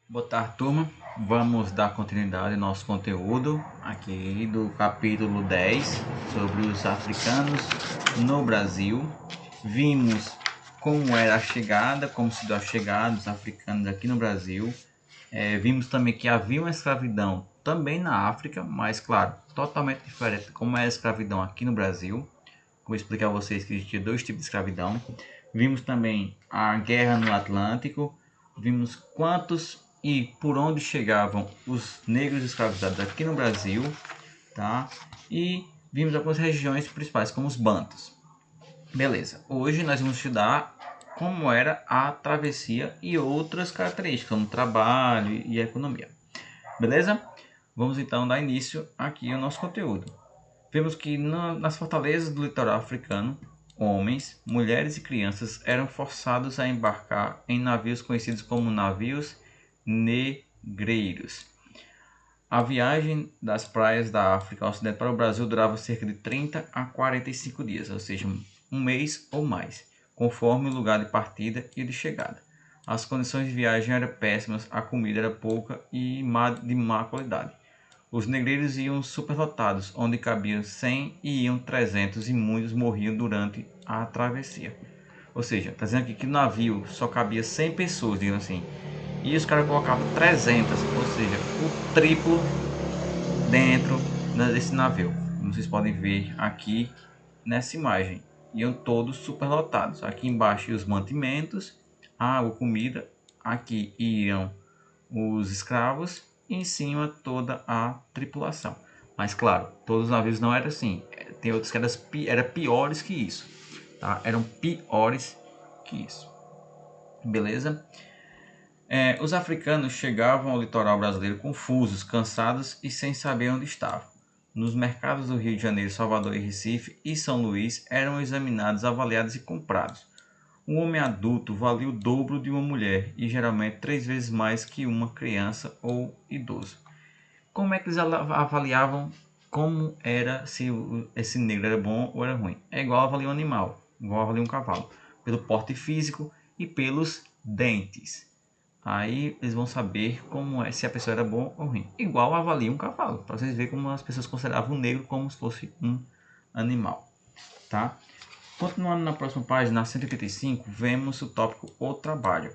Boa tarde, turma. Vamos dar continuidade ao nosso conteúdo aqui do capítulo 10 sobre os africanos no Brasil. Vimos como era a chegada, como se deu a chegada dos africanos aqui no Brasil. Vimos também que havia uma escravidão também na África, mas claro, totalmente diferente como é a escravidão aqui no Brasil. Vou explicar a vocês que existia dois tipos de escravidão. Vimos também a guerra no Atlântico. Vimos quantos e por onde chegavam os negros escravizados aqui no Brasil, tá? E vimos algumas regiões principais, como os Bantus. Beleza, hoje nós vamos estudar como era a travessia e outras características, como trabalho e economia. Beleza? Vamos então dar início aqui ao nosso conteúdo. Vemos que nas fortalezas do litoral africano, homens, mulheres e crianças eram forçados a embarcar em navios conhecidos como navios negreiros. A viagem das praias da África Ocidental para o Brasil durava cerca de 30 a 45 dias, ou seja, um mês ou mais, conforme o lugar de partida e de chegada. As condições de viagem eram péssimas, a comida era pouca e de má qualidade. Os negreiros iam superlotados, onde cabiam 100 e iam 300 e muitos morriam durante a travessia. Ou seja, está dizendo aqui que no navio só cabia 100 pessoas, digamos assim. E os caras colocavam 300, ou seja, o triplo dentro desse navio. Como vocês podem ver aqui nessa imagem. Iam todos superlotados. Aqui embaixo iam os mantimentos, água, comida. Aqui iam os escravos e em cima toda a tripulação. Mas claro, todos os navios não eram assim. Tem outros que eram piores que isso. Tá? Eram piores que isso. Beleza? Os africanos chegavam ao litoral brasileiro confusos, cansados e sem saber onde estavam. Nos mercados do Rio de Janeiro, Salvador e Recife e São Luís eram examinados, avaliados e comprados. Um homem adulto valia o dobro de uma mulher e geralmente 3 vezes mais que uma criança ou idoso. Como é que eles avaliavam como era se esse negro era bom ou era ruim? É igual avaliar um animal, igual avaliar um cavalo, pelo porte físico e pelos dentes. Aí eles vão saber como é se a pessoa era bom ou ruim. Igual avalia um cavalo, para vocês verem como as pessoas consideravam o negro como se fosse um animal, tá? Continuando na próxima página, na 185, vemos o tópico o trabalho.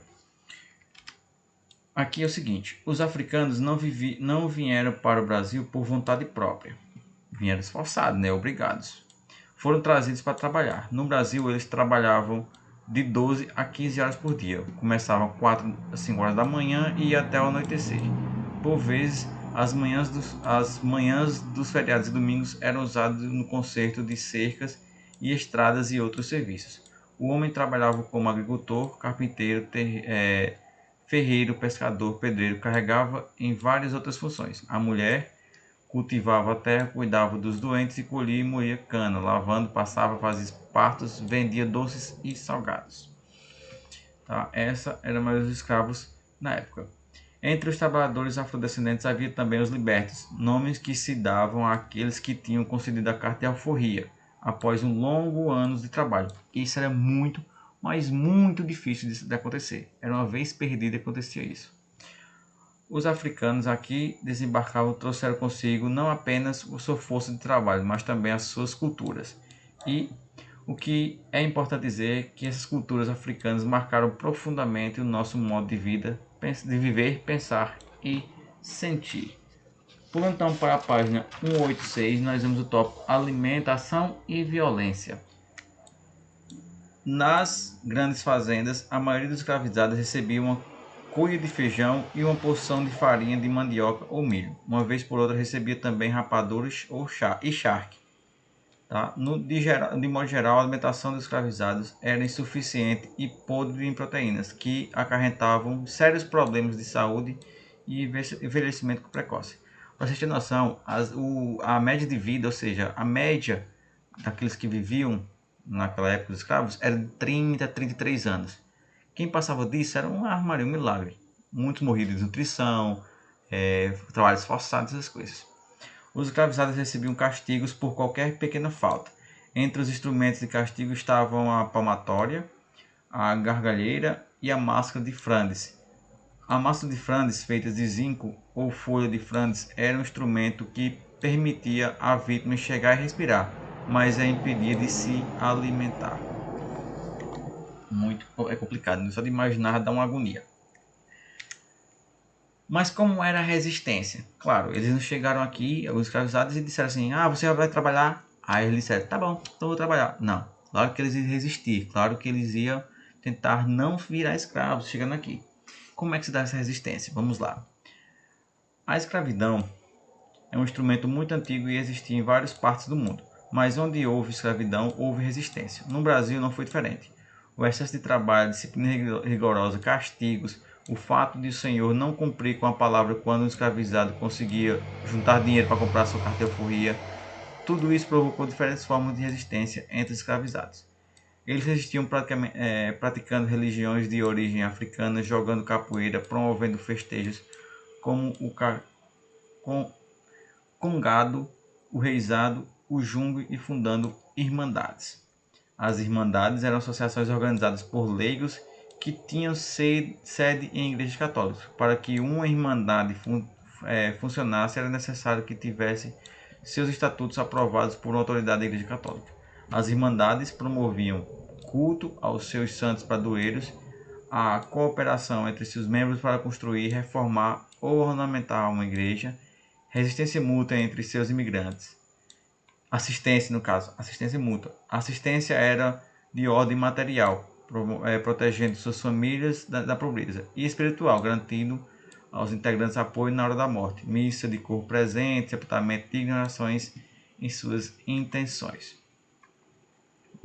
Aqui é o seguinte, os africanos não vieram para o Brasil por vontade própria. Vieram esforçados, né? Obrigados. Foram trazidos para trabalhar. No Brasil, eles trabalhavam de 12 a 15 horas por dia. Começavam 4 a 5 horas da manhã e ia até o anoitecer. Por vezes, as manhãs dos feriados e domingos eram usadas no conserto de cercas e estradas e outros serviços. O homem trabalhava como agricultor, carpinteiro, ferreiro, pescador, pedreiro, carregava em várias outras funções. A mulher cultivava a terra, cuidava dos doentes e colhia e moía cana, lavando, passava, fazia partos, vendia doces e salgados. Tá? Essa era a maioria dos escravos na época. Entre os trabalhadores afrodescendentes havia também os libertos, nomes que se davam àqueles que tinham concedido a carta de alforria após um longo ano de trabalho. Isso era muito, mas muito difícil de acontecer. Era uma vez perdida que acontecia isso. Os africanos aqui desembarcavam trouxeram consigo não apenas a sua força de trabalho, mas também as suas culturas. E o que é importante dizer é que essas culturas africanas marcaram profundamente o nosso modo de vida, de viver, pensar e sentir. Pulando então para a página 186, nós vemos o tópico alimentação e violência. Nas grandes fazendas, a maioria dos escravizados recebia uma cuia de feijão e uma porção de farinha de mandioca ou milho. Uma vez por outra recebia também rapaduras ou charque. Tá? De modo geral, a alimentação dos escravizados era insuficiente e podre em proteínas, que acarretavam sérios problemas de saúde e envelhecimento precoce. Para vocês terem noção, a média de vida, ou seja, a média daqueles que viviam naquela época dos escravos, era de 30 a 33 anos. Quem passava disso era um armário, um milagre. Muitos morriam de desnutrição, trabalhos forçados, essas coisas. Os escravizados recebiam castigos por qualquer pequena falta. Entre os instrumentos de castigo estavam a palmatória, a gargalheira e a máscara de Flandres. A massa de Flandres, feita de zinco ou folha de Flandres, era um instrumento que permitia à vítima enxergar e respirar, mas a impedia de se alimentar. Muito complicado, só de imaginar dá uma agonia. Mas como era a resistência? Claro, eles não chegaram aqui, os escravizados, e disseram assim: ah, você vai trabalhar? Aí eles disseram: tá bom, então vou trabalhar. Não, claro que eles iam resistir, claro que eles iam tentar não virar escravos chegando aqui. Como é que se dá essa resistência? Vamos lá. A escravidão é um instrumento muito antigo e existia em várias partes do mundo, mas onde houve escravidão, houve resistência. No Brasil não foi diferente. O excesso de trabalho, disciplina rigorosa, castigos, o fato de o senhor não cumprir com a palavra quando o escravizado conseguia juntar dinheiro para comprar sua carta-alforria, tudo isso provocou diferentes formas de resistência entre os escravizados. Eles resistiam praticando religiões de origem africana, jogando capoeira, promovendo festejos como o congado, o reizado, o jungo e fundando irmandades. As irmandades eram associações organizadas por leigos que tinham sede em igrejas católicas. Para que uma irmandade funcionasse, era necessário que tivesse seus estatutos aprovados por uma autoridade da igreja católica. As irmandades promoviam culto aos seus santos padroeiros, a cooperação entre seus membros para construir, reformar ou ornamentar uma igreja, resistência mútua entre seus imigrantes. Assistência, no caso, assistência mútua. A assistência era de ordem material, protegendo suas famílias da pobreza, e espiritual, garantindo aos integrantes apoio na hora da morte, missa de corpo presente, sepultamento de ignorações em suas intenções.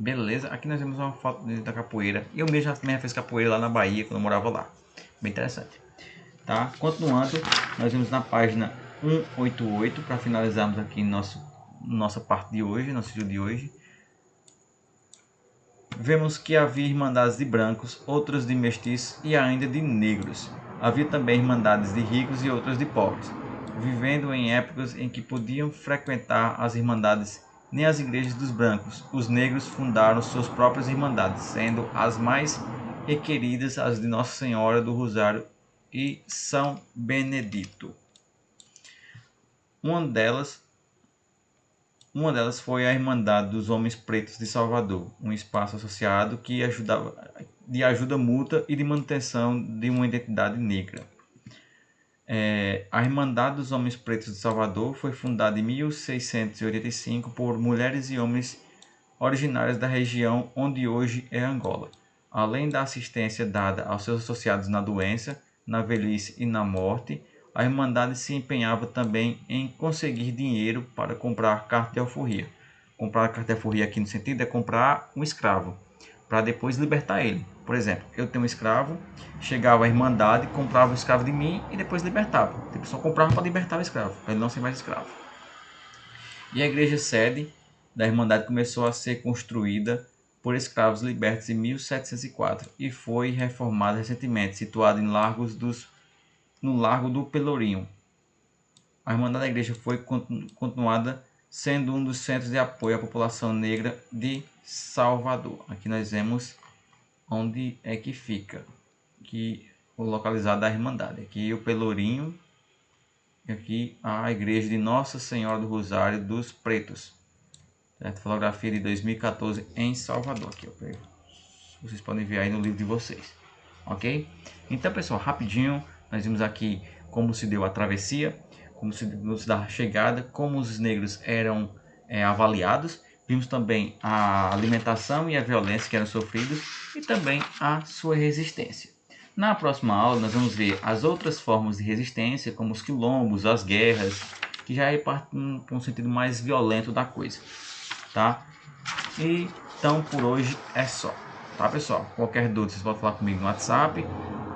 Beleza, aqui nós vemos uma foto da capoeira. Eu mesmo já fiz capoeira lá na Bahia, quando eu morava lá. Bem interessante. Tá? Continuando, nós vemos na página 188, para finalizarmos aqui nossa parte de hoje, nosso vídeo de hoje. Vemos que havia irmandades de brancos, outras de mestiços e ainda de negros. Havia também irmandades de ricos e outras de pobres, vivendo em épocas em que podiam frequentar as irmandades nem as igrejas dos brancos. Os negros fundaram suas próprias irmandades, sendo as mais requeridas as de Nossa Senhora do Rosário e São Benedito. Uma delas foi a Irmandade dos Homens Pretos de Salvador, um espaço associado que ajudava de ajuda mútua e de manutenção de uma identidade negra. A Irmandade dos Homens Pretos de Salvador foi fundada em 1685 por mulheres e homens originários da região onde hoje é Angola. Além da assistência dada aos seus associados na doença, na velhice e na morte, a Irmandade se empenhava também em conseguir dinheiro para comprar carta de alforria. Comprar carta de alforria aqui no sentido é comprar um escravo, para depois libertar ele. Por exemplo, eu tenho um escravo, chegava a Irmandade, comprava o escravo de mim e depois libertava. Tipo, só comprava para libertar o escravo, para ele não ser mais escravo. E a igreja sede da Irmandade começou a ser construída por escravos libertos em 1704 e foi reformada recentemente, situada no Largo do Pelourinho. A Irmandade da Igreja foi continuada sendo um dos centros de apoio à população negra de Salvador. Aqui nós vemos onde é que fica, aqui o localizado da Irmandade. Aqui o Pelourinho, e aqui a Igreja de Nossa Senhora do Rosário dos Pretos. Certo? Fotografia de 2014 em Salvador. Aqui, vocês podem ver aí no livro de vocês. Ok? Então, pessoal, rapidinho, nós vimos aqui como se deu a travessia, como se deu a chegada, como os negros eram avaliados. Vimos também a alimentação e a violência que eram sofridos e também a sua resistência. Na próxima aula nós vamos ver as outras formas de resistência, como os quilombos, as guerras, que já é parte com um sentido mais violento da coisa. Tá? E então por hoje é só. Tá, pessoal? Qualquer dúvida vocês podem falar comigo no WhatsApp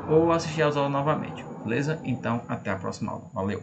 ou assistir às aulas novamente. Beleza? Então até a próxima aula. Valeu!